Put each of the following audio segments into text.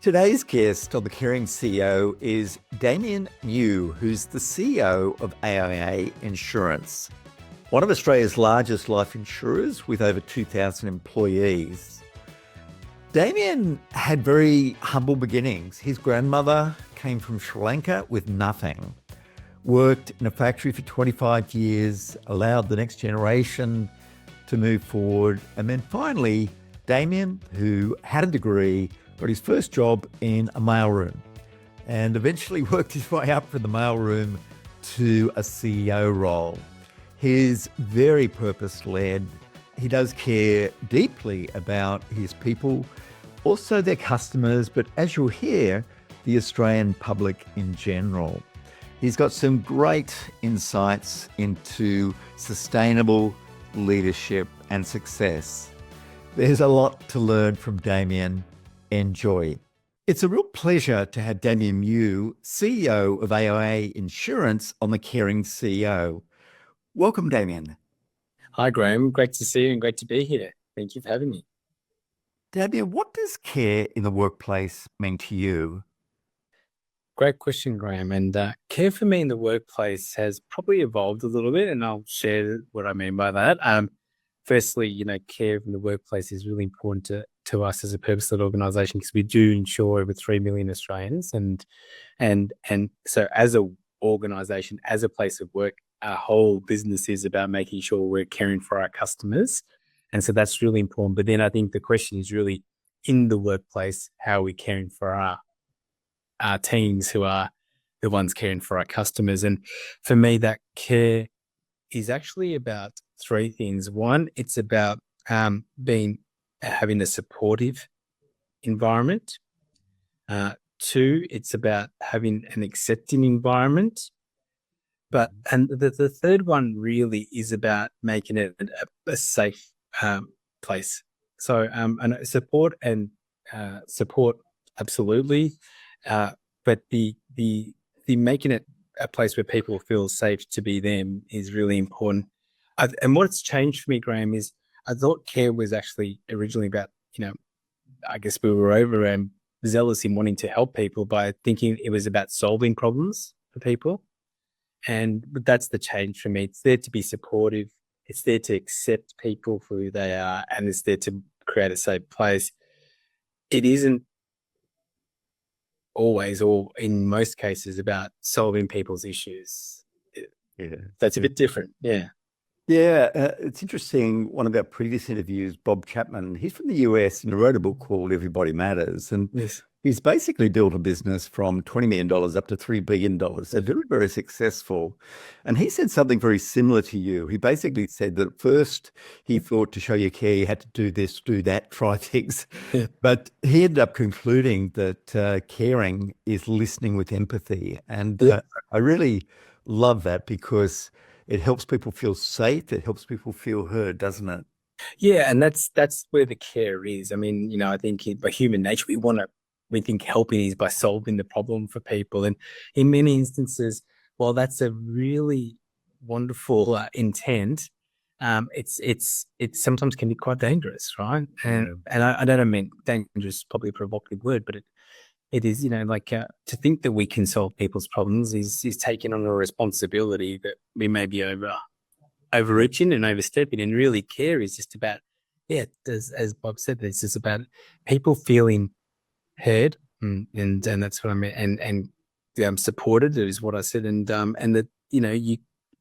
Today's guest on the Caring CEO is Damien Mu, who's the CEO of AIA Insurance, one of Australia's largest life insurers with over 2,000 employees. Damien had very humble beginnings. His grandmother came from Sri Lanka with nothing, worked in a factory for 25 years, allowed the next generation to move forward. And then finally, Damien, who had a degree, got his first job in a mailroom and eventually worked his way up from the mailroom to a CEO role. He's very purpose-led. He does care deeply about his people, also their customers, but as you'll hear, the Australian public in general. He's got some great insights into sustainable leadership and success. There's a lot to learn from Damien. Enjoy. It's a real pleasure to have Damien Mu, CEO of AIA Insurance, on the Caring CEO. Welcome, Damien. Hi, Graham. Great to see you and great to be here. Thank you for having me. Damien, what does care in the workplace mean to you? Great question, Graham. And care for me in the workplace has probably evolved a little bit, and I'll share what I mean by that. Firstly, care in the workplace is really important to us as a purpose-led organisation because we do insure over 3 million Australians, and so as an organisation, as a place of work, our whole business is about making sure we're caring for our customers, and so that's really important. But then I think the question is really in the workplace, how are we caring for our teams who are the ones caring for our customers? And for me, that care is actually about three things. One, it's about having a supportive environment. Two, it's about having an accepting environment. And the third one really is about making it a safe place. So and support absolutely, but the making it a place where people feel safe to be them is really important. And what's changed for me, Graham, is I thought care was actually originally about, I guess we were overzealous in wanting to help people by thinking it was about solving problems for people. But that's the change for me. It's there to be supportive. It's there to accept people for who they are, and it's there to create a safe place. It isn't always, or in most cases, about solving people's issues. Yeah, that's a bit different. Yeah. Yeah, it's interesting. One of our previous interviews, Bob Chapman, he's from the US and he wrote a book called Everybody Matters. And Yes. He's basically built a business from $20 million up to $3 billion. So very, very successful. And he said something very similar to you. He basically said that at first he thought to show you care, you had to do this, do that, try things. Yeah. But he ended up concluding that caring is listening with empathy. And I really love that because it helps people feel safe. It helps people feel heard, doesn't it? Yeah, and that's where the care is. I mean, I think by human nature, we think helping is by solving the problem for people. And in many instances, while that's a really wonderful intent, it's sometimes can be quite dangerous, right? And I don't mean dangerous, probably a provocative word, but it is, to think that we can solve people's problems is taking on a responsibility that we may be overreaching and overstepping. And really, care is just about, as Bob said, it's just about people feeling heard, and that's what I meant, and supported is what I said, and that you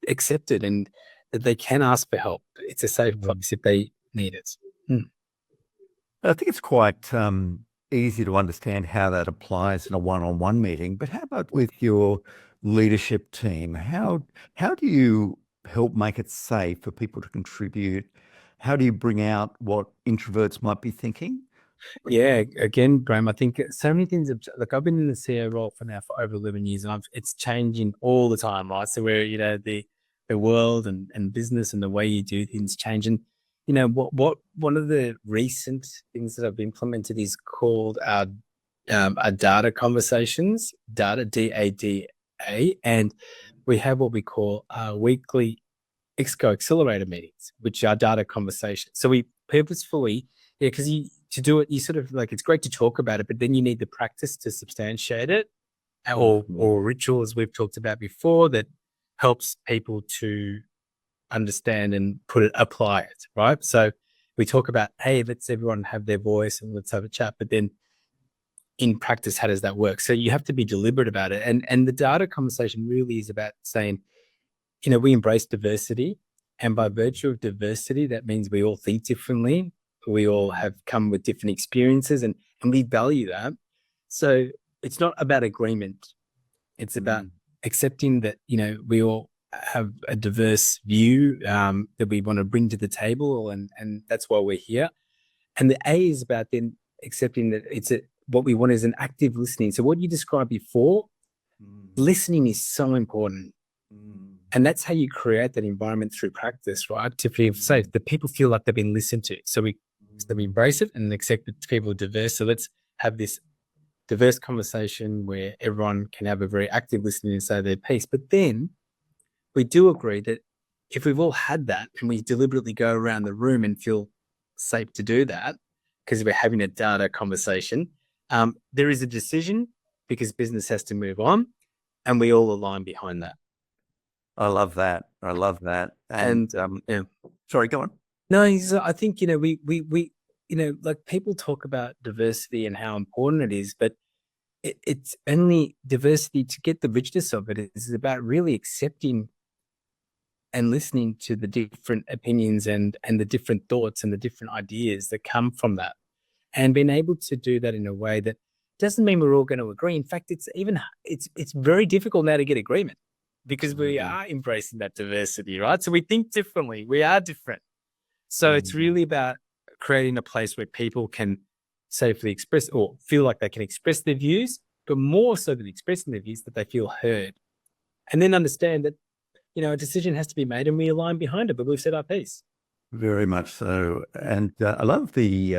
accept it, and that they can ask for help. It's a safe place if they need it. I think it's quite easy to understand how that applies in a one-on-one meeting, but how about with your leadership team? How do you help make it safe for people to contribute? How do you bring out what introverts might be thinking? Yeah, again, Graham, I think so many things. Like I've been in the CEO role for over 11 years, and it's changing all the time, right? So where the world and business and the way you do things change, and what one of the recent things that I've implemented is called our data conversations, DADA, and we have what we call our weekly Exco Accelerator meetings, which are data conversations. So we purposefully, because to do it, you sort of like, it's great to talk about it, but then you need the practice to substantiate it, or ritual, as we've talked about before, that helps people to understand and apply it, right? So we talk about, hey, let's everyone have their voice and let's have a chat, but then in practice, how does that work? So you have to be deliberate about it. And the data conversation really is about saying, we embrace diversity. And by virtue of diversity, that means we all think differently. We all have come with different experiences, and we value that. So it's not about agreement. It's about accepting that, we all have a diverse view that we want to bring to the table, and that's why we're here. And the A is about then accepting that what we want is an active listening. So what you described before, listening is so important. And that's how you create that environment through practice, right? To feel safe, that people feel like they've been listened to. So we embrace it and accept that people are diverse. So let's have this diverse conversation where everyone can have a very active listening and say their piece. But then we do agree that if we've all had that and we deliberately go around the room and feel safe to do that, because we're having a data conversation, there is a decision because business has to move on, and we all align behind that. I love that. And sorry, go on. No, I think, we like, people talk about diversity and how important it is, but it's only diversity to get the richness of it. It's about really accepting and listening to the different opinions and the different thoughts and the different ideas that come from that, and being able to do that in a way that doesn't mean we're all going to agree. In fact, it's very difficult now to get agreement, because we are embracing that diversity, right? So we think differently. We are different. So it's really about creating a place where people can safely express, or feel like they can express their views, but more so than expressing their views, that they feel heard, and then understand that, a decision has to be made and we align behind it, but we've said our piece. Very much so. And I love the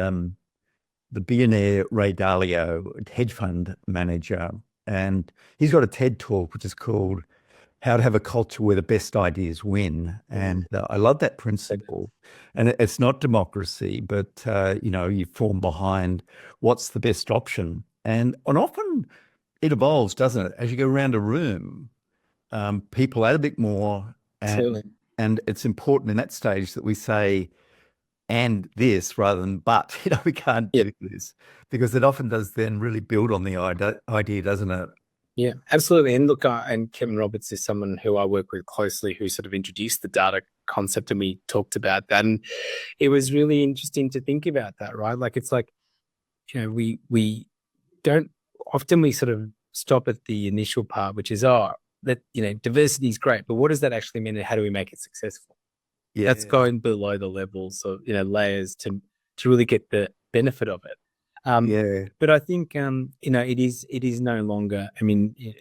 billionaire Ray Dalio, hedge fund manager, and he's got a TED talk which is called "How to Have a Culture Where the Best Ideas Win." And I love that principle. And it's not democracy, but you form behind what's the best option. And often it evolves, doesn't it? As you go around a room, people add a bit more, and it's important in that stage that we say and this rather than but. We can't do this, because it often does then really build on the idea, doesn't it? Yeah, absolutely. And look, and Kevin Roberts is someone who I work with closely, who sort of introduced the data concept, and we talked about that. And it was really interesting to think about that, right? Like, it's like, we don't often, we sort of stop at the initial part, which is, that, diversity is great, but what does that actually mean, and how do we make it successful? Yeah. That's going below the levels of, layers to really get the benefit of it. But I think, it is no longer, it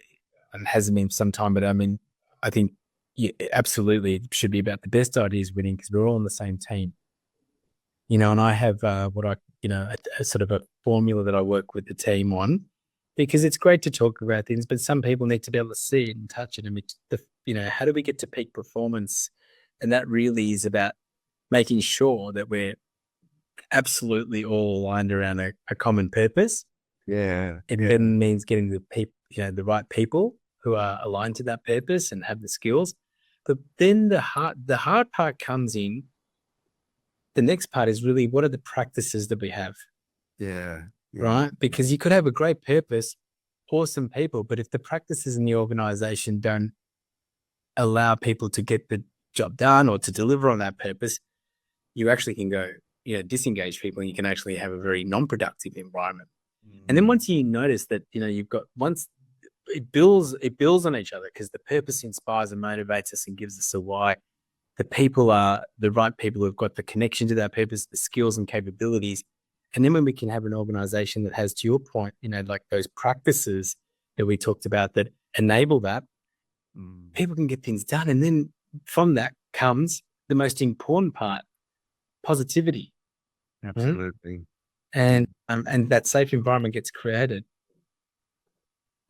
hasn't been for some time, but I think absolutely it should be about the best ideas winning, because we're all on the same team. And I have what I, a sort of a formula that I work with the team on, because it's great to talk about things, but some people need to be able to see it and touch it. How do we get to peak performance? And that really is about making sure that we're absolutely all aligned around a common purpose. It then means getting the people, the right people who are aligned to that purpose and have the skills. But then the hard part comes in. The next part is really, what are the practices that we have? Right? Because you could have a great purpose, awesome people, but if the practices in the organization don't allow people to get the job done or to deliver on that purpose, you actually can go, disengage people, and you can actually have a very non-productive environment. And then once you notice that, once it builds on each other, because the purpose inspires and motivates us and gives us a why. The people are the right people who've got the connection to that purpose, the skills and capabilities. And then when we can have an organization that has, to your point, like those practices that we talked about that enable that, people can get things done. And then from that comes the most important part, positivity. Absolutely. And that safe environment gets created.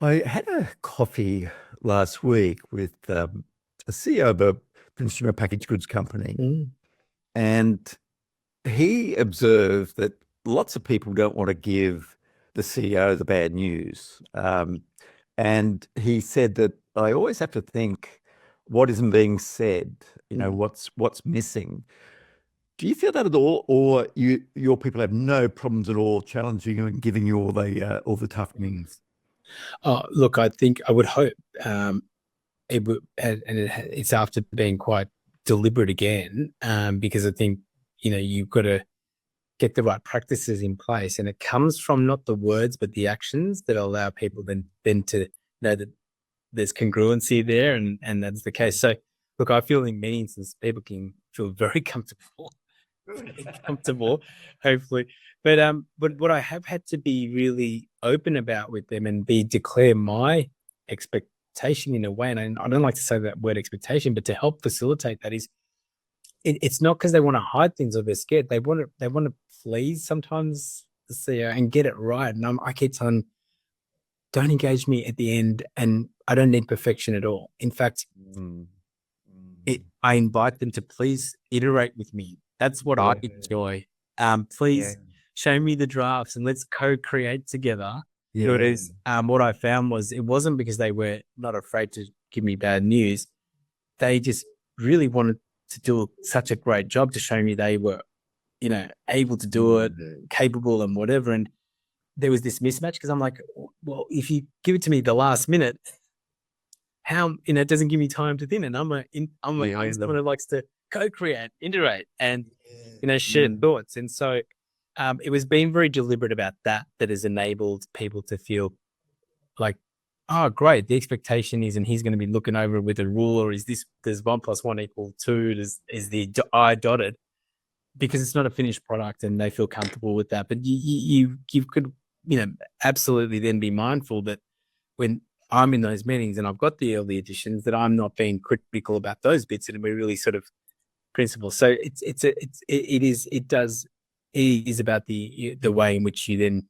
I had a coffee last week with a CEO of a consumer packaged goods company, and he observed that lots of people don't want to give the CEO the bad news. And he said that I always have to think what isn't being said, what's missing. Do you feel that at all, or your people have no problems at all challenging you and giving you all the tough news? Oh, look, I think I would hope it would, it's after being quite deliberate again, because I think you've got to get the right practices in place, and it comes from not the words but the actions that allow people then to know that there's congruency there, and that's the case. So, look, I feel in many instances people can feel very comfortable, hopefully. But what I have had to be really open about with them and declare my expectation in a way, and I don't like to say that word expectation, but to help facilitate that is it's not because they want to hide things or they're scared. They want to please sometimes the CEO and get it right. And I keep telling them, don't engage me at the end, and I don't need perfection at all. In fact, I invite them to please iterate with me. That's what I enjoy. Please show me the drafts and let's co-create together. Because what I found was it wasn't because they were not afraid to give me bad news. They just really wanted to do such a great job to show me they were, able to do it, capable and whatever. And there was this mismatch because I'm like, well, if you give it to me the last minute, how it doesn't give me time to think. And I'm someone who likes to co-create, iterate, and share thoughts. And so it was being very deliberate about that has enabled people to feel like, oh, great, the expectation is, and he's going to be looking over with a ruler. Does 1 + 1 = 2? Is the I dotted? Because it's not a finished product, and they feel comfortable with that. But you could absolutely then be mindful that when I'm in those meetings and I've got the early editions, that I'm not being critical about those bits, and we're really sort of principle. So it is about the way in which you then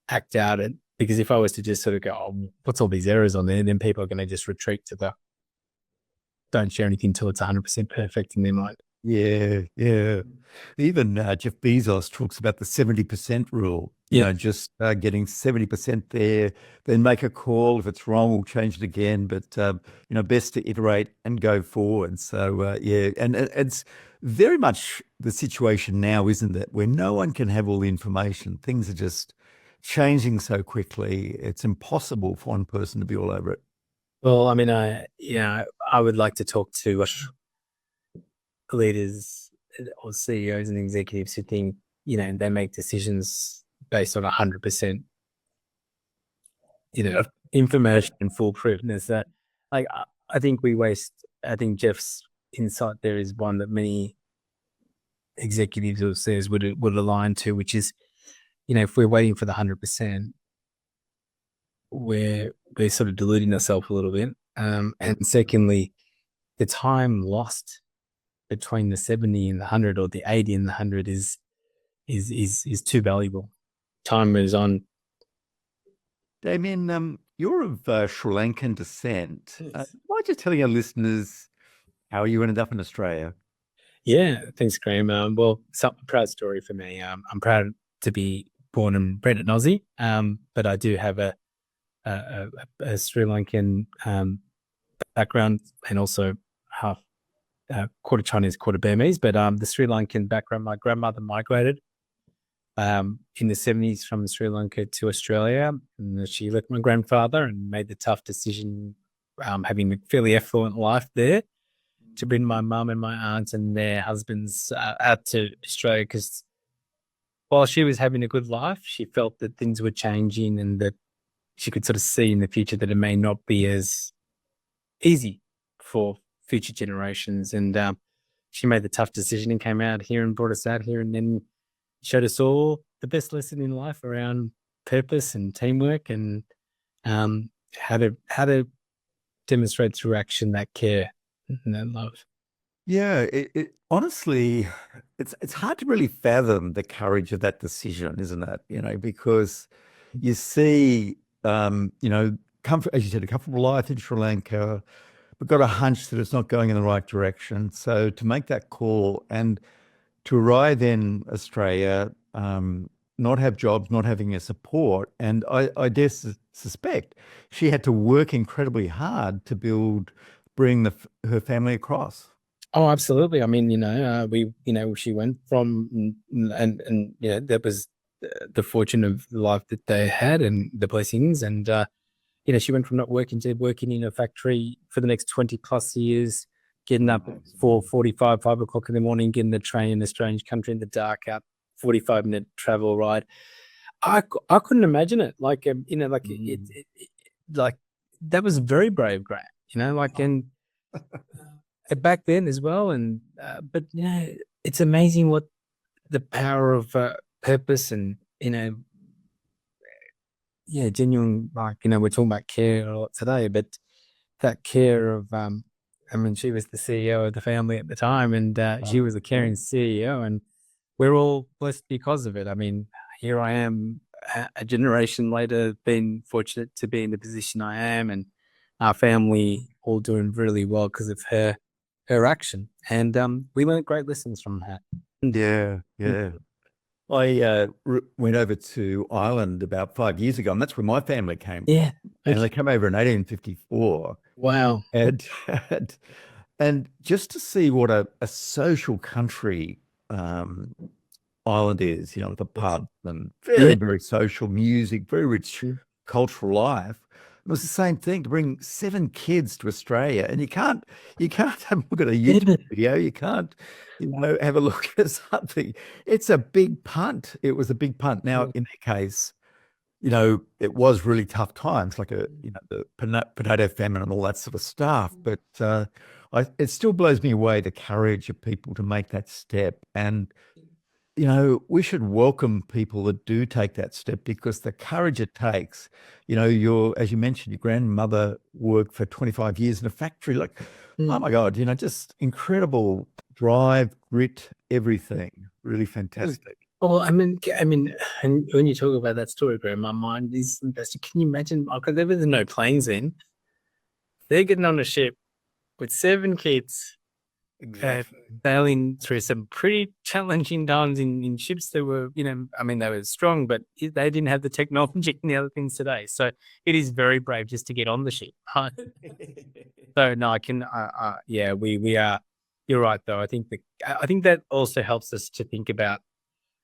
act out it. Because if I was to just sort of go, oh, what's all these errors on there, then people are going to just retreat to the don't share anything until it's 100% perfect in their mind. Yeah. Even Jeff Bezos talks about the 70% rule. Just getting 70% there, then make a call. If it's wrong, we'll change it again. But best to iterate and go forward. So and it's very much the situation now, isn't it? Where no one can have all the information. Things are just changing so quickly. It's impossible for one person to be all over it. Well, I mean, I would like to talk to leaders or CEOs and executives who think, they make decisions based on 100%, information and foolproofness. That, like, I think I think Jeff's insight there is one that many executives or CEOs would align to, which is, if we're waiting for the 100%, we're sort of deluding ourselves a little bit. And secondly, the time lost between the 70 and the 100, or the 80 and the 100, is too valuable. Time moves on. Damien, you're of Sri Lankan descent. Why don't you tell your listeners how you ended up in Australia? Yeah, thanks, Graham. Well, a proud story for me. I'm proud to be born and bred in Aussie, but I do have a Sri Lankan background, and also half quarter Chinese, quarter Burmese. But the Sri Lankan background, my grandmother migrated in the 70s from Sri Lanka to Australia, and she left my grandfather and made the tough decision, having a fairly affluent life there, to bring my mum and my aunts and their husbands out to Australia, because while she was having a good life, she felt that things were changing, and that she could sort of see in the future that it may not be as easy for future generations. And she made the tough decision and came out here and brought us out here, and then showed us all the best lesson in life around purpose and teamwork, and how to demonstrate through action that care and that love. Yeah, honestly, it's hard to really fathom the courage of that decision, isn't it? Because you see, comfort, as you said, a comfortable life in Sri Lanka, but got a hunch that it's not going in the right direction. So to make that call and to arrive in Australia, not have jobs, not having a support. And I dare suspect she had to work incredibly hard to bring her family across. Oh, absolutely. I mean, she went from, and that was the fortune of the life that they had and the blessings. And, she went from not working to working in a factory for the next 20 plus years, getting up at 4:45, 5 o'clock in the morning, getting the train in a strange country in the dark out, 45-minute travel ride. I couldn't imagine it. Like, like that was very brave, Grant, and back then as well. And, but, it's amazing what the power of purpose and, genuine, like, we're talking about care a lot today, but that care of, I mean, she was the CEO of the family at the time, and she was a caring CEO, and we're all blessed because of it. I mean, here I am, a generation later, being fortunate to be in the position I am, and our family all doing really well because of her action. And we learned great lessons from that. Yeah, yeah. I went over to Ireland about 5 years ago, and that's where my family came from. Yeah. And they came over in 1854. Wow. And just to see what a social country Ireland is, with a pub and very, very social music, very rich cultural life. It was the same thing to bring 7 kids to Australia, and you can't have a look at a YouTube video. You can't, have a look at something. It's a big punt. It was a big punt. Now, in that case, it was really tough times, like the potato famine and all that sort of stuff. But it still blows me away the courage of people to make that step. And we should welcome people that do take that step, because the courage it takes, as you mentioned, your grandmother worked for 25 years in a factory. Like, oh my God, just incredible drive, grit, everything. Really fantastic. Well, I mean, and when you talk about that story, Graham, my mind is invested. Can you imagine? Because there was no planes then. They're getting on a ship with 7 kids. Exactly. Sailing through some pretty challenging times in ships that were, they were strong, but they didn't have the technology and the other things today. So it is very brave just to get on the ship. So no, I can, we are. You're right, though. I think that also helps us to think about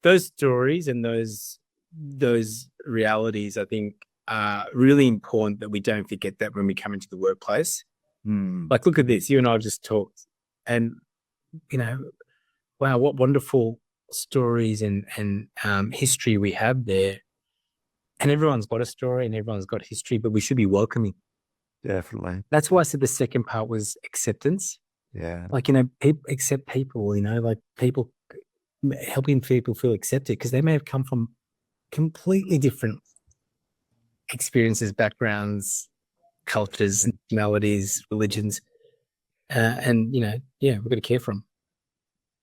those stories and those realities. I think are really important that we don't forget that when we come into the workplace. Like, look at this. You and I have just talked. And, wow, what wonderful stories and history we have there. And everyone's got a story and everyone's got history, but we should be welcoming. Definitely. That's why I said the second part was acceptance. Yeah. Like, accept people, like people, helping people feel accepted, because they may have come from completely different experiences, backgrounds, cultures, melodies, religions. And, we've got to care for them.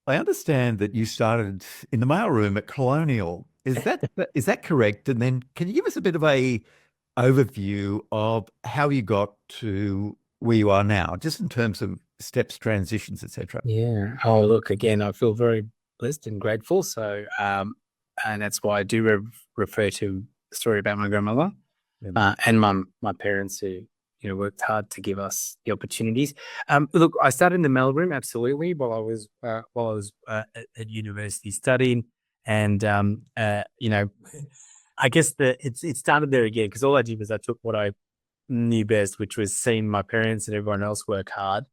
I understand that you started in the mailroom at Colonial. Is that correct? And then can you give us a bit of a overview of how you got to where you are now, just in terms of steps, transitions, etc.? Yeah. Oh, look, again, I feel very blessed and grateful. So, and that's why I do refer to the story about my grandmother and my parents, who worked hard to give us the opportunities. Look, I started in the mailroom, absolutely, while I was at university studying, and I guess it started there again, because all I did was I took what I knew best, which was seeing my parents and everyone else work hard.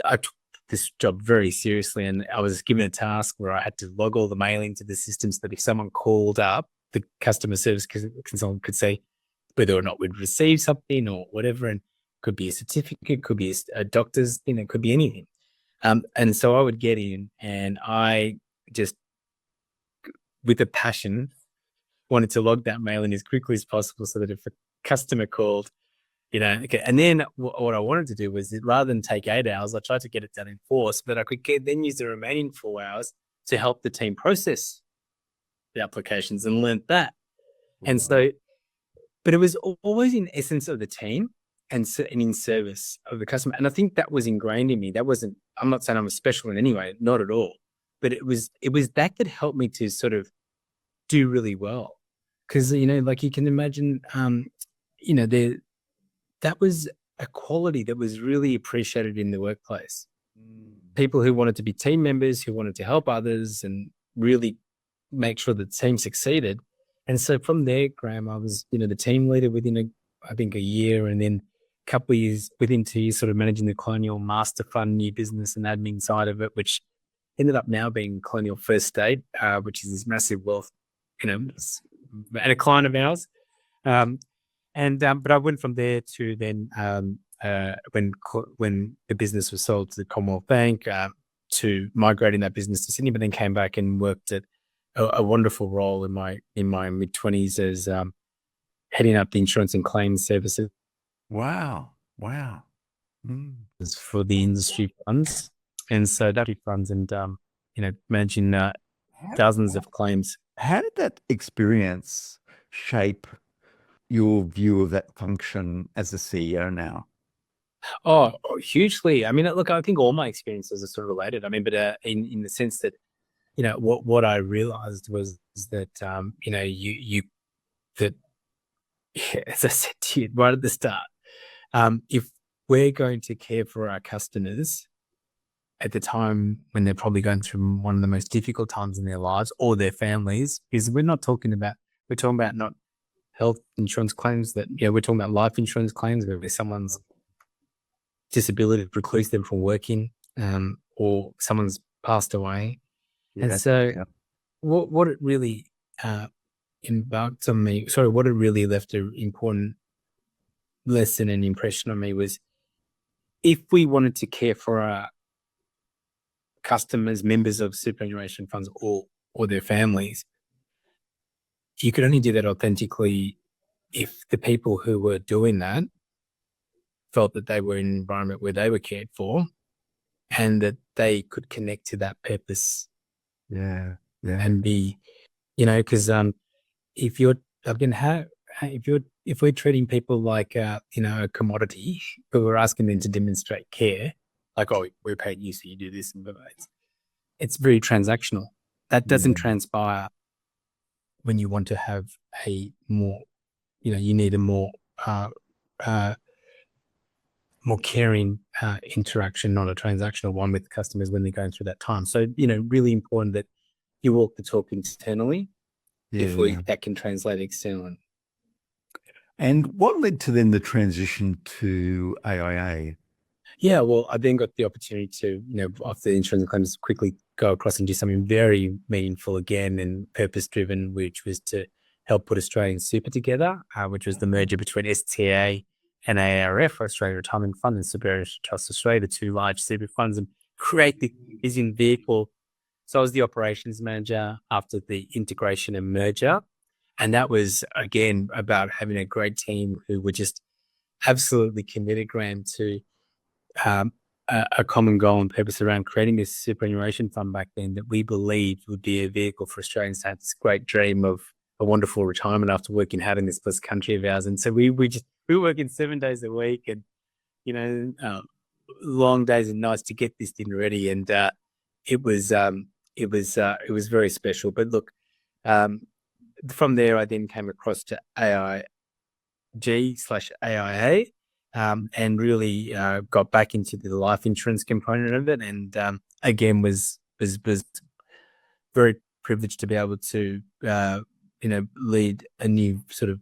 I took this job very seriously, and I was given a task where I had to log all the mail into the system so that if someone called up, the customer service consultant could say whether or not we'd received something or whatever, and could be a certificate, could be a doctor's, could be anything. And so I would get in, and I just, with a passion, wanted to log that mail in as quickly as possible, so that if a customer called, okay. And then what I wanted to do was, rather than take 8 hours, I tried to get it done in 4, so that I could then use the remaining 4 hours to help the team process the applications, and learn that. Wow. And so, but it was always in essence of the team and in service of the customer. And I think that was ingrained in me. I'm not saying I'm special in any way, not at all. but it was that that helped me to sort of do really well. Because, like you can imagine, there that was a quality that was really appreciated in the workplace. People who wanted to be team members, who wanted to help others and really make sure the team succeeded. And so from there, Graham, I was, the team leader within I think a year, and then a couple of years, within 2 years, sort of managing the Colonial Master Fund, new business and admin side of it, which ended up now being Colonial First State, which is this massive wealth, and a client of ours. But I went from there to then when the business was sold to the Commonwealth Bank, to migrating that business to Sydney, but then came back and worked at a wonderful role in my mid-20s as heading up the insurance and claims services. Wow. Mm. For the industry funds, and so that funds and managing thousands of claims. How did that experience shape your view of that function as a CEO now? Oh, hugely. I mean, look, I think all my experiences are sort of related. I mean, but in the sense that, what I realized was that, that, as I said to you right at the start, if we're going to care for our customers at the time when they're probably going through one of the most difficult times in their lives or their families, because we're talking about not health insurance claims we're talking about life insurance claims where someone's disability precludes them from working, or someone's passed away. And so what it really embarked on me, what it really left an important lesson and impression on me was, if we wanted to care for our customers, members of superannuation funds or their families, you could only do that authentically if the people who were doing that felt that they were in an environment where they were cared for and that they could connect to that purpose. Yeah. And be, because if you're, again, if we're treating people like, a commodity, but we're asking them to demonstrate care, like, oh, we're paying you, so you do this, and it's very transactional. That doesn't transpire when you want to have a more, you need a more caring interaction, not a transactional one with customers when they're going through that time. So, really important that you walk the talk internally that can translate externally. And what led to then the transition to AIA? Yeah, well, I then got the opportunity to, after the insurance and claims, quickly go across and do something very meaningful again and purpose-driven, which was to help put Australian super together, which was the merger between STA and ARF, Australia Retirement Fund, and Superannuation Trust Australia, the two large super funds, and create the vision vehicle. So I was the operations manager after the integration and merger. And that was, again, about having a great team who were just absolutely committed, Graham, to a common goal and purpose around creating this superannuation fund back then that we believed would be a vehicle for Australians to have this great dream of a wonderful retirement after working hard in this blessed country of ours. And so we were working 7 days a week and, long days and nights to get this thing ready. And it was very special. But look, from there, I then came across to AIG/AIA, and really got back into the life insurance component of it. And again, was very privileged to be able to lead a new sort of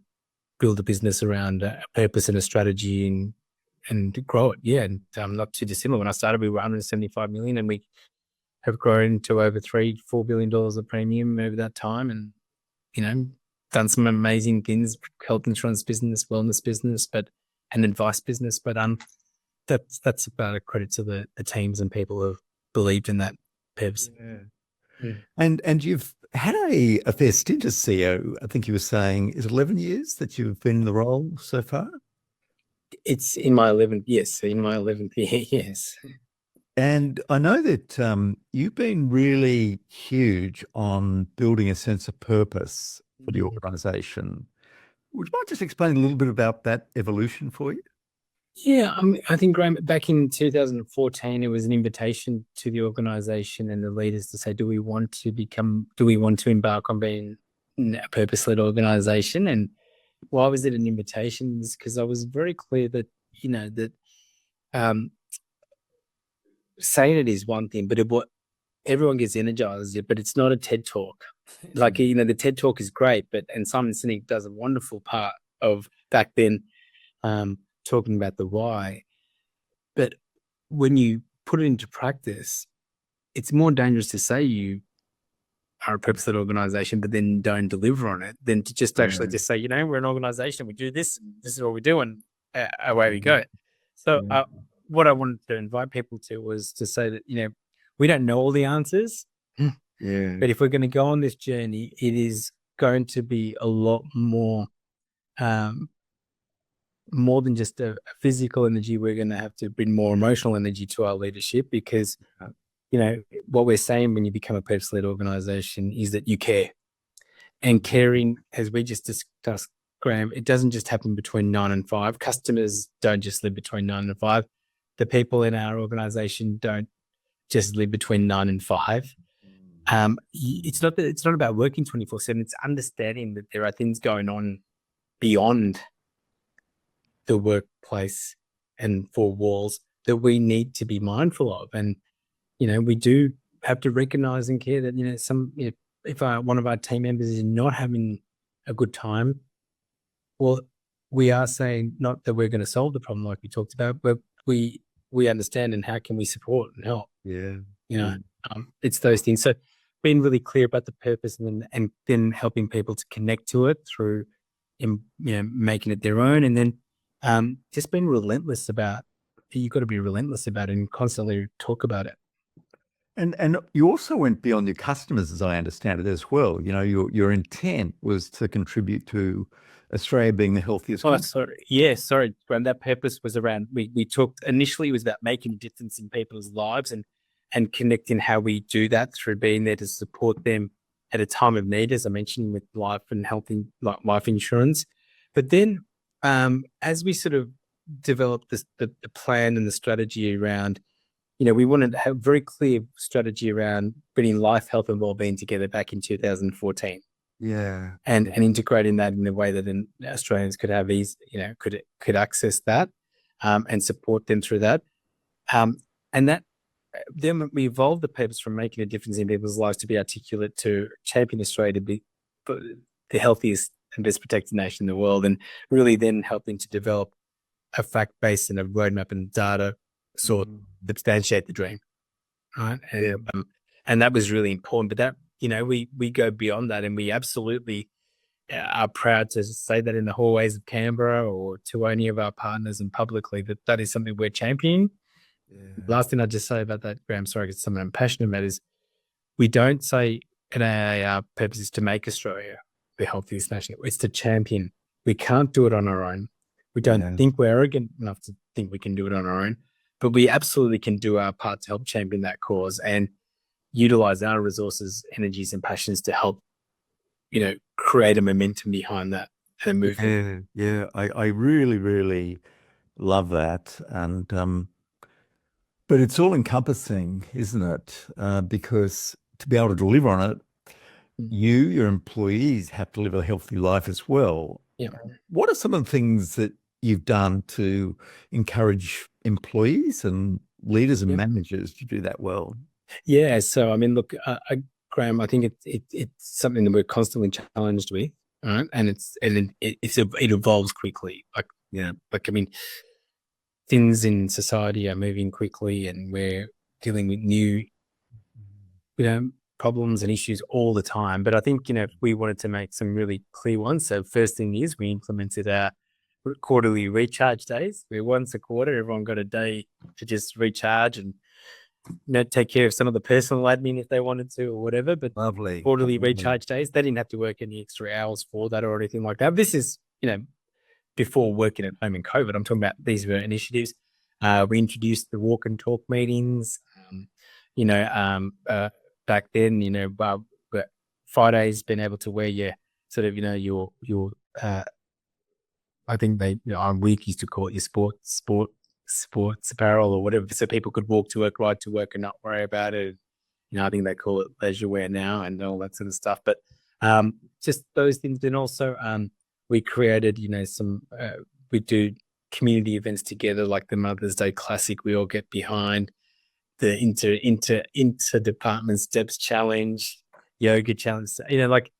build a business around a purpose and a strategy and to grow it. Yeah, and not too dissimilar. When I started, we were 175 million, and we have grown to over $3-4 billion of premium over that time, and done some amazing things: health insurance business, wellness business, and advice business. But that's about a credit to the teams and people who have believed in that purpose. Yeah. And you've had a fair stint as CEO. I think you were saying, is it 11 years that you've been in the role so far? It's in my 11th, yes. In my 11th year, yes. And I know that you've been really huge on building a sense of purpose for the organisation. Would you mind just explaining a little bit about that evolution for you? Yeah, I think Graham, back in 2014, it was an invitation to the organization and the leaders to say, do we want to embark on being a purpose-led organization? And why was it an invitation? Because I was very clear that, that um, saying it is one thing, but what everyone gets energized, but it's not a TED talk. Like, the TED talk is great, and Simon Sinek does a wonderful part of back then talking about the why. But when you put it into practice, it's more dangerous to say you are a purpose-led organization, but then don't deliver on it, than to just actually just say, we're an organization, we do this, and this is what we do, and away we go. So what I wanted to invite people to was to say that, we don't know all the answers, but if we're going to go on this journey, it is going to be a lot more than just a physical energy. We're going to have to bring more emotional energy to our leadership, because, what we're saying when you become a purpose-led organization is that you care. And caring, as we just discussed, Graham, it doesn't just happen between 9 and 5. Customers don't just live between 9 and 5. The people in our organization don't just live between 9 and 5. It's not about working 24/7. It's understanding that there are things going on beyond the workplace and four walls that we need to be mindful of. And, we do have to recognize and care that, if one of our team members is not having a good time, well, we are saying not that we're going to solve the problem like we talked about, but we understand, and how can we support and help? It's those things. So being really clear about the purpose, and then helping people to connect to it through, making it their own, and then just being relentless about. You've got to be relentless about it and constantly talk about it. And you also went beyond your customers, as I understand it, as well. Your intent was to contribute to Australia being the healthiest Oh, country. sorry. Yeah, sorry. And that purpose was around, we talked initially, it was about making a difference in people's lives, and connecting how we do that through being there to support them at a time of need, as I mentioned, with life and health, like life insurance. But then as we sort of developed the plan and the strategy around, we wanted to have a very clear strategy around bringing life, health, and wellbeing together back in 2014. And integrating that in a way that Australians could have ease, could access that, and support them through that. And that then we evolved the purpose from making a difference in people's lives to be articulate, to champion Australia to be the healthiest and best protected nation in the world, and really then helping to develop a fact base and a roadmap and data sort substantiate the dream, right? And that was really important. But that, we go beyond that, and we absolutely are proud to say that in the hallways of Canberra, or to any of our partners, and publicly, that is something we're championing. Last thing I'd just say about that, Graham, sorry, it's something I'm passionate about, is we don't say at AIA our purpose is to make Australia the healthiest nation. It's to champion. We can't do it on our own. We don't think we're arrogant enough to think we can do it on our own, but we absolutely can do our part to help champion that cause and utilize our resources, energies, and passions to help, create a momentum behind that and a movement. I really, really love that. And but it's all encompassing, isn't it? Because to be able to deliver on it, your employees have to live a healthy life as well. Yeah. What are some of the things that you've done to encourage employees and leaders and managers to do that well? Yeah. So, look, Graham, I think it's something that we're constantly challenged with, right? And it evolves quickly. Things in society are moving quickly, and we're dealing with new, problems and issues all the time. But I think, we wanted to make some really clear ones. So first thing is, we implemented our quarterly recharge days, where once a quarter, everyone got a day to just recharge and, take care of some of the personal admin if they wanted to, or whatever. But Lovely. quarterly recharge days, they didn't have to work any extra hours for that or anything like that. This is, before working at home in COVID. I'm talking about these were initiatives. We introduced the walk and talk meetings. Back then, Friday's been able to wear your sort of, your I think on week used to call it your sports apparel or whatever, so people could walk to work, ride to work, and not worry about it. I think they call it leisure wear now and all that sort of stuff. But just those things. And also, we created, we do community events together, like the Mother's Day Classic. We all get behind the inter department steps challenge, yoga challenge. Like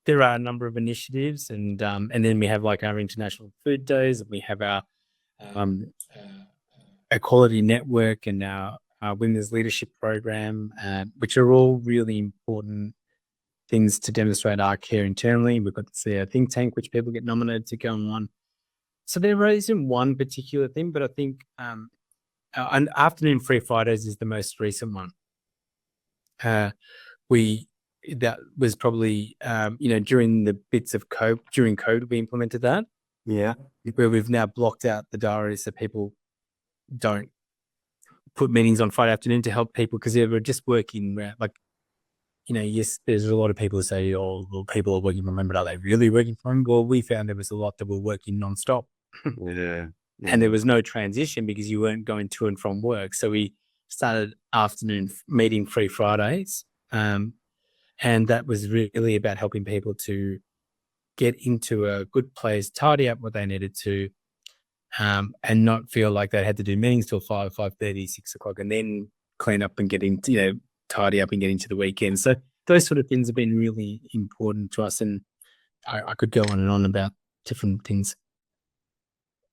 there are a number of initiatives, and then we have like our international food days, and we have our equality network and our women's leadership program, which are all really important things to demonstrate our care internally. We've got the CEO think tank, which people get nominated to go on. So there isn't one particular thing, but I think an Afternoon Free Fridays is the most recent one. That was probably during the bits of during COVID, we implemented that. Yeah. Where we've now blocked out the diaries so people don't put meetings on Friday afternoon to help people, because they were just working yes, there's a lot of people who say, oh, well, people are working from home, but are they really working from home? Well, we found there was a lot that were working nonstop. Yeah. And there was no transition because you weren't going to and from work. So we started afternoon meeting free Fridays. And that was really about helping people to get into a good place, tidy up what they needed to, and not feel like they had to do meetings till 5, 5:30, 6 o'clock, and then clean up and get into, tidy up and get into the weekend. So those sort of things have been really important to us. And I could go on and on about different things.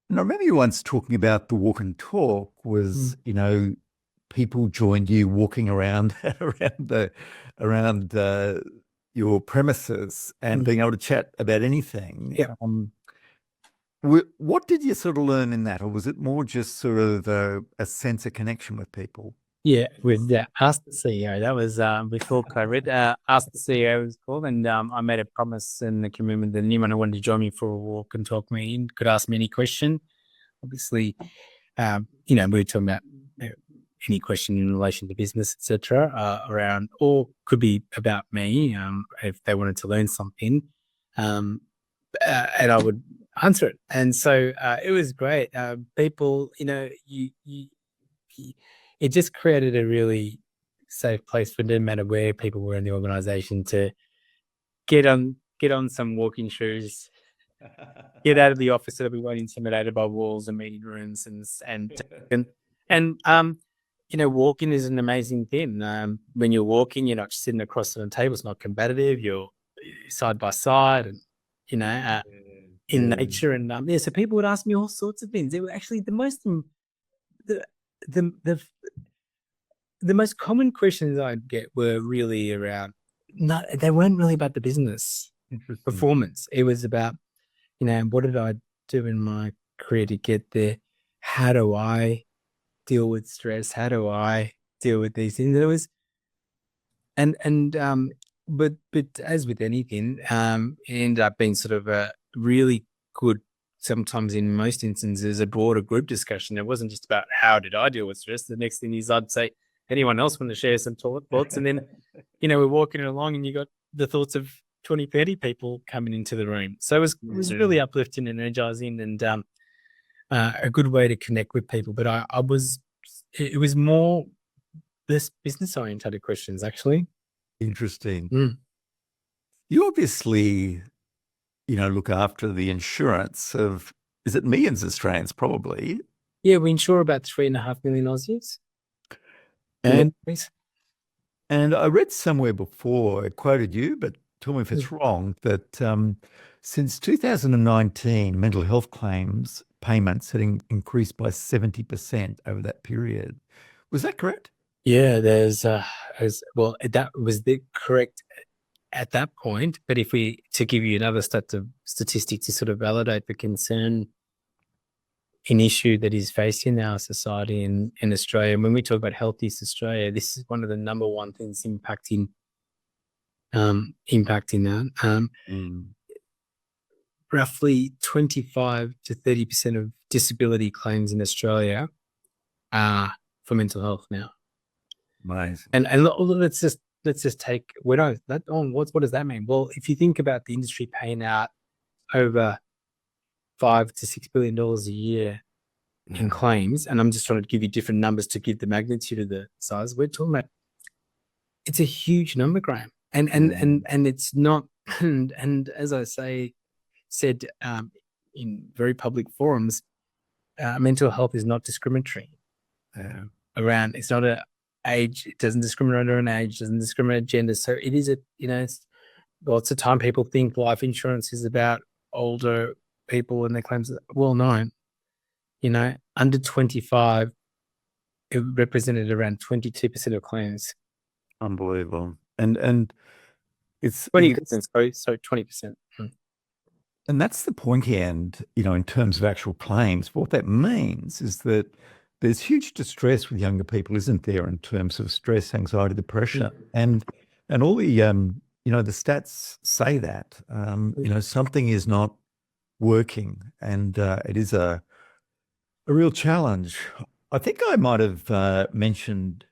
And I remember you once talking about the walk and talk was, people joined you walking around around your premises and being able to chat about anything. Yeah. What did you sort of learn in that, or was it more just sort of a sense of connection with people? Yeah, with Ask the CEO. That was before COVID. Ask the CEO was called, and I made a promise in the commitment that anyone who wanted to join me for a walk and talk meeting could ask me any question. Obviously, we were talking about any question in relation to business, etc., around, or could be about me, if they wanted to learn something, and I would answer it. And so it was great. People, it just created a really safe place for no matter where people were in the organization to get on some walking shoes, get out of the office so that we weren't intimidated by walls and meeting rooms and walking is an amazing thing. When you're walking, you're not just sitting across on a table. It's not combative. You're side by side and, in nature. And so people would ask me all sorts of things. They were actually the most common questions I'd get were really around, they weren't really about the business performance. It was about, what did I do in my career to get there? How do I deal with stress? How do I deal with these things? It was, but as with anything, it ended up being sort of a really good, sometimes in most instances, a broader group discussion. It wasn't just about how did I deal with stress. The next thing is I'd say, anyone else want to share some thoughts? And then, we're walking along and you got the thoughts of 20, 30 people coming into the room. So it was really uplifting and energizing, and a good way to connect with people. But it was more this business oriented questions, actually. Interesting. You obviously, look after the insurance of, is it millions of Australians probably? Yeah, we insure about 3.5 million Aussies. And I read somewhere before, I quoted you, but tell me if it's wrong, that since 2019, mental health claims payments had increased by 70% over that period. Was that correct? Yeah, that was the correct at that point. But to give you another statistic to sort of validate the concern, an issue that is facing our society in Australia. And when we talk about Health East Australia, this is one of the number one things impacting that. Roughly 25 to 30% of disability claims in Australia are for mental health now. Amazing. And let's just take, what does that mean? Well, if you think about the industry paying out over $5 to $6 billion a year in claims, and I'm just trying to give you different numbers to give the magnitude of the size. We're talking about, it's a huge number, Graham, and it's not, and as I said in very public forums, mental health is not discriminatory around. It's not a age. It doesn't discriminate on age. Doesn't discriminate gender. So it is it's lots of time people think life insurance is about older people and their claims. Well, no, under 25, it represented around 22% of claims. Unbelievable. And it's 20%, sorry, 20%. And that's the pointy end, in terms of actual claims. What that means is that there's huge distress with younger people, isn't there, in terms of stress, anxiety, depression, and all the the stats say that something is not working, and it is a real challenge. I think I might have mentioned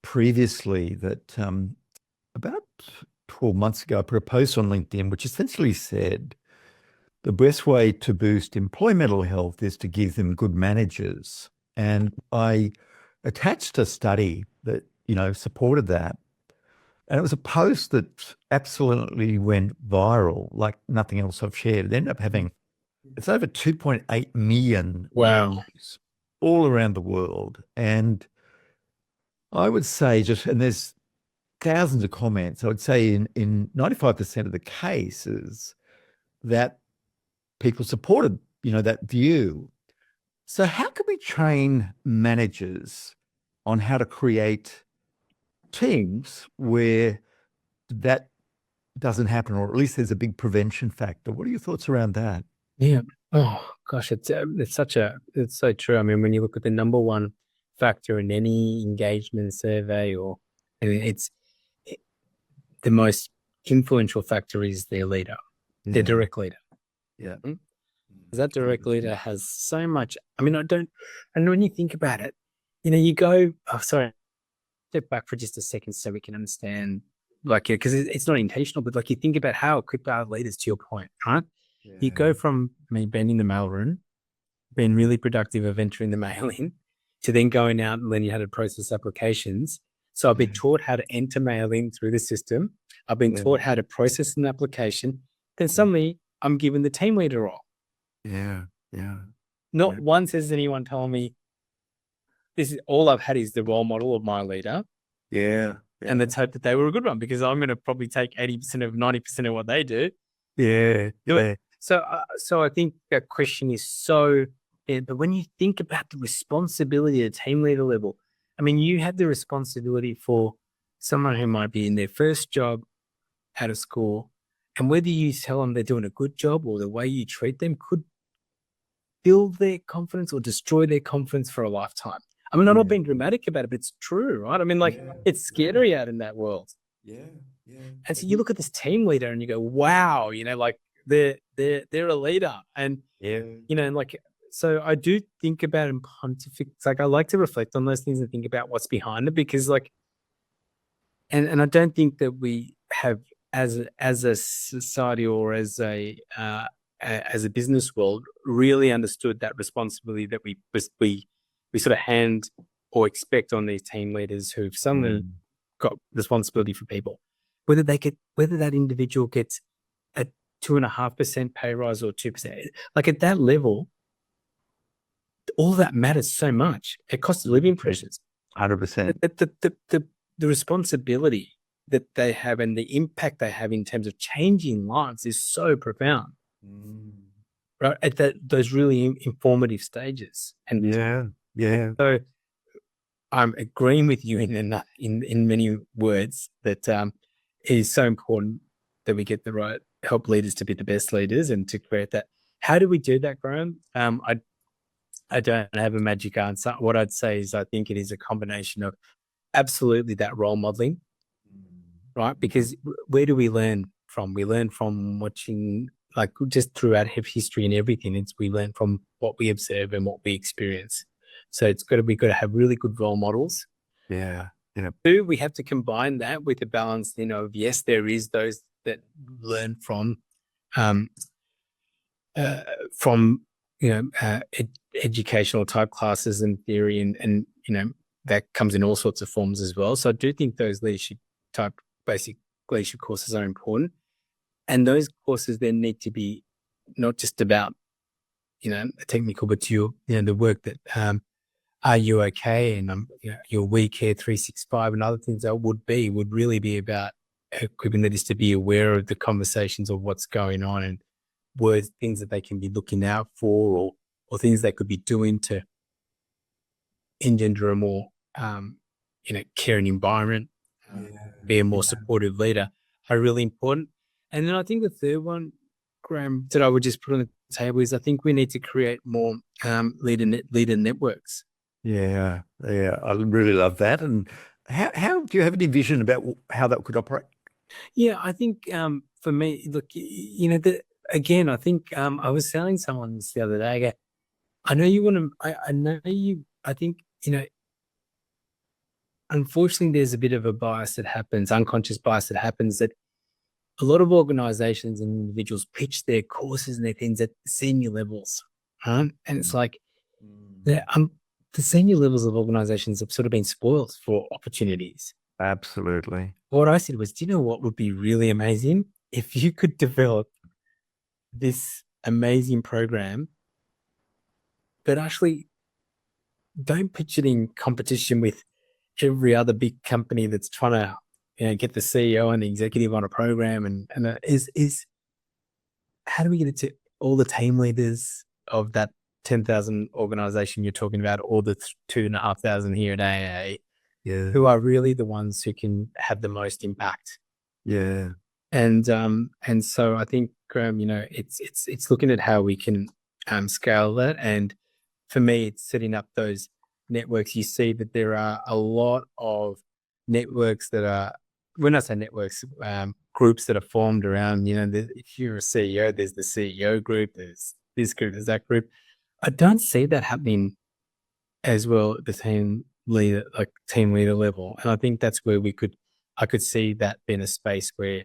previously that about 12 months ago, I put a post on LinkedIn which essentially said the best way to boost employee mental health is to give them good managers. And I attached a study that, supported that. And it was a post that absolutely went viral, like nothing else I've shared. It ended up having, it's over 2.8 million views all around the world. And I would say and there's thousands of comments, I would say in 95% of the cases that people supported, that view. So how can we train managers on how to create teams where that doesn't happen, or at least there's a big prevention factor? What are your thoughts around that? Yeah. Oh gosh, it's so true. I mean, when you look at the number one factor in any engagement survey, the most influential factor is their leader, their direct leader. Yeah. Because that direct leader has so much. I mean, and when you think about it, you go, step back for just a second so we can understand, because it's not intentional, but you think about how equipped our leaders, to your point, right? Yeah. You go from being in the mailroom, being really productive of entering the mail in, to then going out and learning how to process applications. So I've been taught how to enter mail in through the system. I've been taught how to process an application. Then suddenly I'm given the team leader role. Yeah. Not once has anyone told me, this is all I've had is the role model of my leader. Yeah. And let's hope that they were a good one, because I'm going to probably take 80% of 90% of what they do. Yeah. So I think that question is but when you think about the responsibility at a team leader level, I mean, you have the responsibility for someone who might be in their first job out of school, and whether you tell them they're doing a good job or the way you treat them could build their confidence or destroy their confidence for a lifetime. I mean, I'm not being dramatic about it, but it's true, right? I mean, it's scary out in that world. Yeah. And so you look at this team leader and you go, wow, they're a leader. And, so I do think about and pontificate. I like to reflect on those things and think about what's behind it, because and I don't think that we have, as a society or as a business world, really understood that responsibility that we sort of hand or expect on these team leaders who've suddenly got responsibility for people, whether that individual gets a 2.5% pay rise or 2%, at that level, all that matters so much. It costs of living pressures. 100%. The responsibility that they have and the impact they have in terms of changing lives is so profound, right? At those really informative stages. And so I'm agreeing with you in many words that it is so important that we get the right help leaders to be the best leaders and to create that. How do we do that, Graham? I don't have a magic answer. What I'd say is I think it is a combination of absolutely that role modeling, right? Because where do we learn from? We learn from watching, just throughout history and everything. We learn from what we observe and what we experience. So we've got to have really good role models. Yeah. Two, we have to combine that with the balance, of, yes, there is those that learn from from educational type classes and theory, and that comes in all sorts of forms as well. So I do think those leadership type basic leadership courses are important, and those courses then need to be not just about technical, but the work that Are You Okay, and your We Care 365 and other things that would really be about equipping leaders to be aware of the conversations of what's going on, and words, things that they can be looking out for, or things they could be doing to engender a more caring environment, be a more supportive leader, are really important. And then I think the third one, Graham, that I would just put on the table is I think we need to create more leader networks. Yeah, I really love that. And how do you have any vision about how that could operate? Yeah, I think for me, look, again, I think I was telling someone this the other day. I know you want to. I know you. I think unfortunately, there's a bit of a bias that happens, unconscious bias that happens, that a lot of organizations and individuals pitch their courses and their things at senior levels, right? And it's like the senior levels of organizations have sort of been spoiled for opportunities. Absolutely. What I said was, do you know what would be really amazing? If you could develop this amazing program, but actually don't pitch it in competition with every other big company that's trying to get the CEO and the executive on a program, and is how do we get it to all the team leaders of that 10,000 organization you're talking about, or the 2,500 here at AIA, who are really the ones who can have the most impact. Yeah. And so I think, Graham, it's looking at how we can scale that. And for me, it's setting up those networks. You see that there are a lot of networks that are, when I say networks, groups that are formed around, if you're a CEO, there's the CEO group, there's this group, there's that group. I don't see that happening as well at the team leader level. And I think that's where I could see that being a space where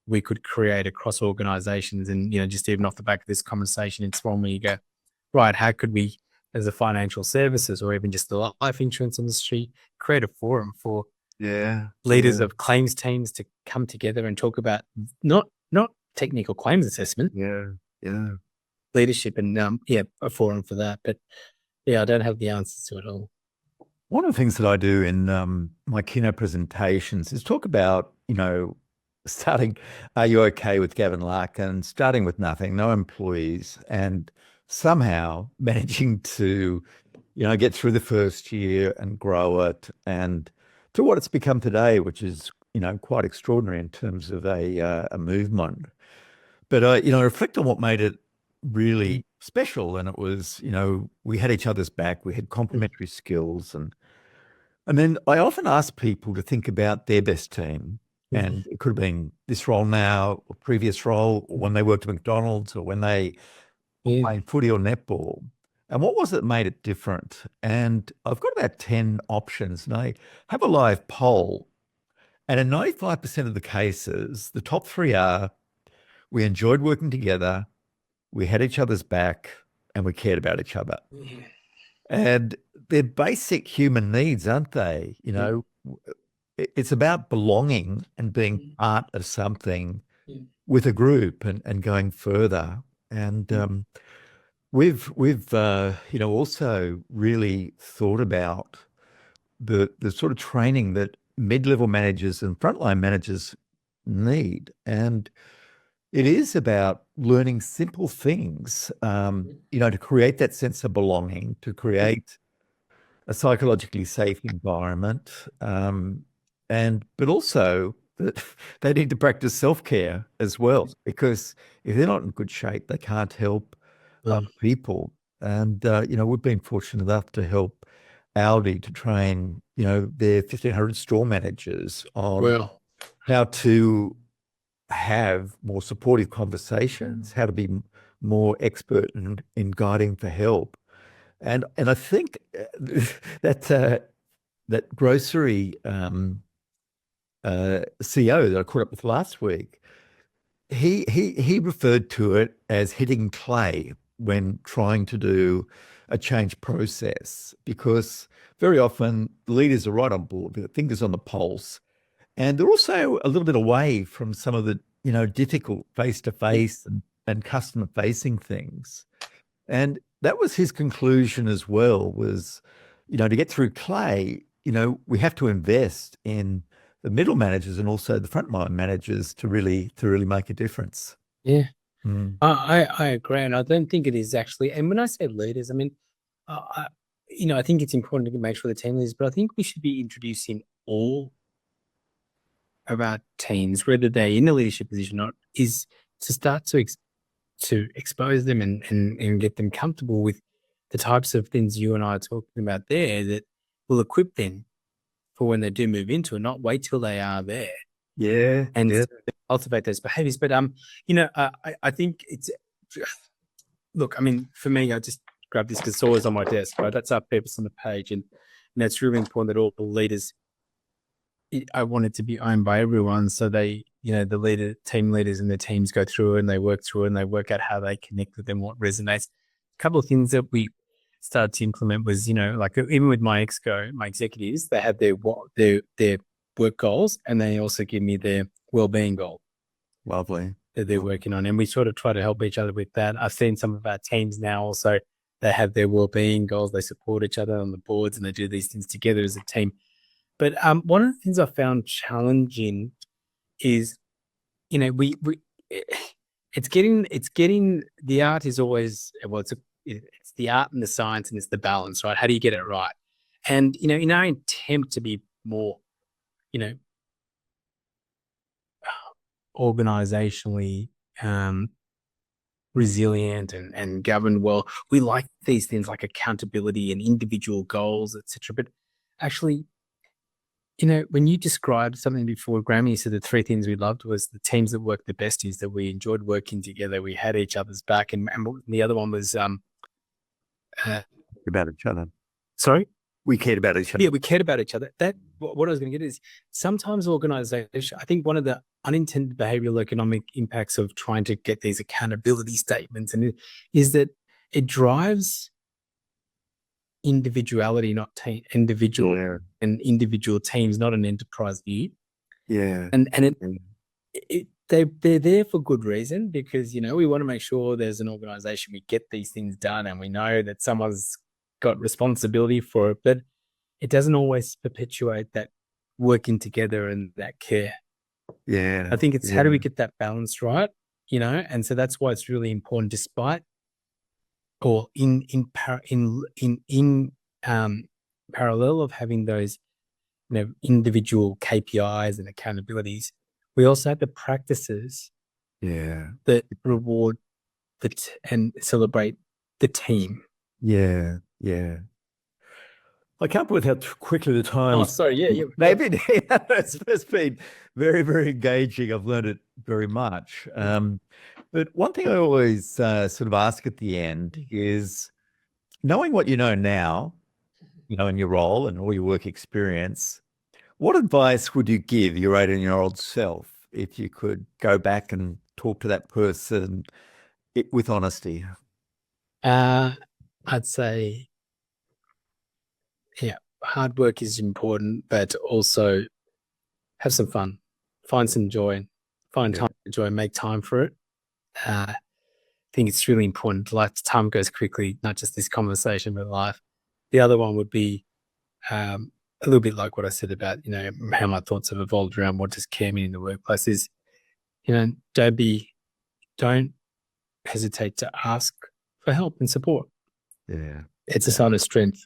we could create across organizations. And, just even off the back of this conversation, it's one where you go, right, how could we, as a financial services or even just the life insurance industry, create a forum for leaders of claims teams to come together and talk about not technical claims assessment, leadership, and a forum for that. But I don't have the answers to it all. One of the things that I do in my keynote presentations is talk about, starting Are You Okay with Gavin Larkin, starting with nothing, no employees, and somehow managing to, get through the first year and grow it, and to what it's become today, which is, quite extraordinary in terms of a movement. But I reflect on what made it really special, and it was, we had each other's back, we had complementary skills, and then I often ask people to think about their best team. And it could have been this role now, or previous role, or when they worked at McDonald's, or when they were playing footy or netball. And what was it that made it different? And I've got about 10 options, and I have a live poll. And in 95% of the cases, the top three are: we enjoyed working together, we had each other's back, and we cared about each other. And they're basic human needs, aren't they? It's about belonging and being part of something with a group and going further. And we've also really thought about the sort of training that mid-level managers and frontline managers need. And it is about learning simple things, to create that sense of belonging, to create a psychologically safe environment, but also that they need to practice self-care as well, because if they're not in good shape, they can't help other people. And we've been fortunate enough to help Audi to train their 1,500 store managers on how to have more supportive conversations, how to be more expert in guiding for help. And I think that grocery CEO that I caught up with last week, he referred to it as hitting clay when trying to do a change process, because very often leaders are right on board, their fingers on the pulse, and they're also a little bit away from some of the difficult face to face and customer facing things. And that was his conclusion as well, was, to get through clay, we have to invest in the middle managers and also the frontline managers to really make a difference. Yeah. Mm. I agree, and I don't think it is actually. And when I say leaders, I mean, I, I think it's important to make sure the team leaders, but I think we should be introducing all of our teams, whether they're in a leadership position or not, is to start to expose them and get them comfortable with the types of things you and I are talking about there that will equip them for when they do move into it, not wait till they are there Yeah, and yeah. cultivate those behaviors. But I think it's look. I mean, for me, I just grabbed this because it's always on my desk. Right, that's our purpose on the page, and it's really important that all the leaders. I want it to be owned by everyone, so they, the team leaders and the teams go through it and they work through it and they work out how they connect with them, what resonates. A couple of things that we started to implement was, like even with my executives, they have their work goals and they also give me their well-being goal Lovely. that they're working on, and we sort of try to help each other with that. I've seen some of our teams now also, they have their well-being goals, they support each other on the boards and they do these things together as a team. But one of the things I found challenging is, we it's getting the art is always, well, it's the art and the science and it's the balance, right? How do you get it right? And in our attempt to be more, organizationally resilient and governed well, we like these things like accountability and individual goals, etc. But actually, when you described something before, Grammy, you said the three things we loved was the teams that worked the best, is that we enjoyed working together, we had each other's back, and the other one was About each other. sorry, We cared about each other. yeah, we cared about each other. That what I was going to get is sometimes organization. I think one of the unintended behavioral economic impacts of trying to get these accountability statements is that it drives individuality, not individual Yeah. and individual teams, not an enterprise view. Yeah. And they're there for good reason, because we want to make sure there's an organization, we get these things done, and we know that someone's got responsibility for it, but it doesn't always perpetuate that working together and that care. Yeah. I think it's how do we get that balance right, and so that's why it's really important, despite or in parallel of having those individual KPIs and accountabilities, we also have the practices that reward and celebrate the team. Yeah. Yeah. I can't believe how quickly the time. Oh, sorry. Yeah. Maybe it's been very, very engaging. I've learned it very much. But one thing I always sort of ask at the end is, knowing what you know now, in your role and all your work experience, what advice would you give your 18-year-old self if you could go back and talk to that person with honesty? I'd say, yeah, hard work is important, but also have some fun, find some joy, find time to enjoy, make time for it. I think it's really important. Like, time goes quickly, not just this conversation, but life. The other one would be a little bit like what I said about, how my thoughts have evolved around what does care mean in the workplace is, don't hesitate to ask for help and support. Yeah. It's a sign of strength.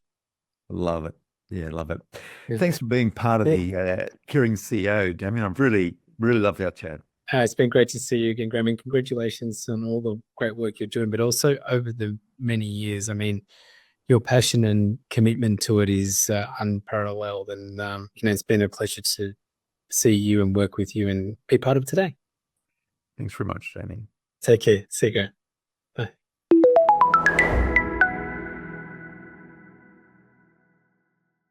Love it. Yeah, love it. Yeah. Thanks for being part of the Curing CEO, Damien. I've really, really loved our chat. It's been great to see you again, Graham, and congratulations on all the great work you're doing, but also over the many years. I mean, your passion and commitment to it is unparalleled, and it's been a pleasure to see you and work with you and be part of today. Thanks very much, Jamie. Take care. See you, Graham.